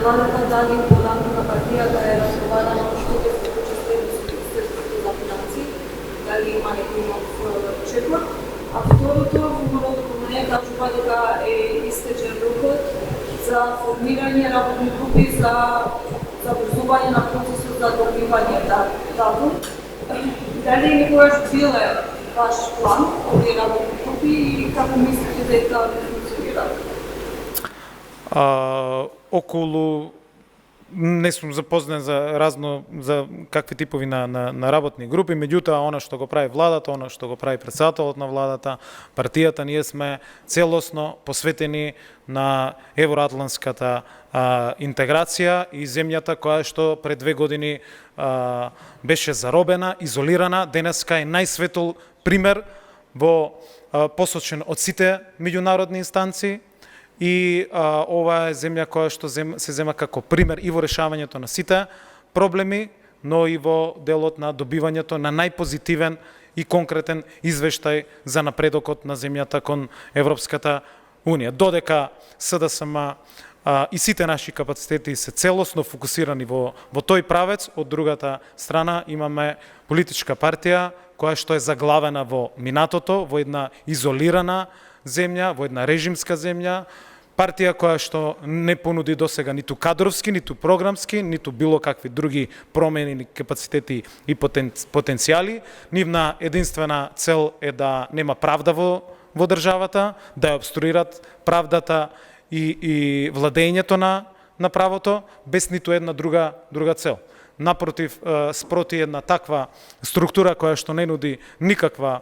владата, дали во рамките на партијата е разговарано што ќе се случи след за финансии, дали има некој нов четвор. А второто, во документ кажува дека е истечен рокот за формирање работни групи за забрзување на процесот за добивање датум. Дали некогаш биле ваш план, овие работни групи и како мислите дека функционираат? Околу не сум запознат за какви типови на работни групи, меѓутоа она што го прави владата, она што го прави претседателот на владата, партијата, ние сме целосно посветени на евроатлантската интеграција и земјата која што пред 2 години беше заробена, изолирана, денеска е најсветол пример посочен од сите меѓународни инстанции. И ова е земја која што се зема како пример и во решавањето на сите проблеми, но и во делот на добивањето на најпозитивен и конкретен извештај за напредокот на земјата кон Европската Унија. Додека СДСМ и сите наши капацитети се целосно фокусирани во тој правец, од другата страна имаме политичка партија која што е заглавена во минатото, во една изолирана земја, во една режимска земја, партија која што не понуди досега ниту кадровски, ниту програмски, ниту било какви други промени, капацитети и потенцијали. Нивна единствена цел е да нема правда во државата, да ја обструират правдата и владењето на правото, без ниту една друга цел. Напротив, спроти една таква структура која што не нуди никаква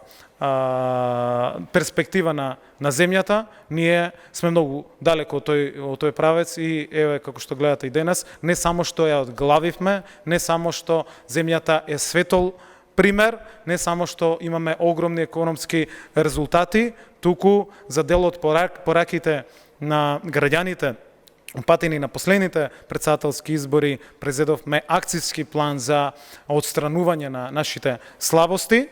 перспектива на земјата, ние сме многу далеко од тој правец и еве како што гледате и денес, не само што ја одглавивме, не само што земјата е светол пример, не само што имаме огромни економски резултати, туку за дел од пораките на граѓаните упатени на последните претседателски избори, презедовме акцијски план за отстранување на нашите слабости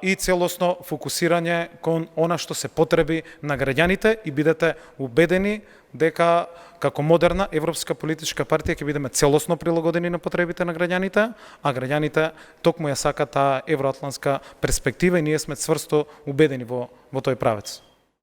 и целосно фокусирање кон она што се потреби на граѓаните и бидете убедени дека како модерна европска политичка партија ќе бидеме целосно прилагодени на потребите на граѓаните, а граѓаните токму ја сакаат таа евроатлантска перспектива и ние сме цврсто убедени во тој правец.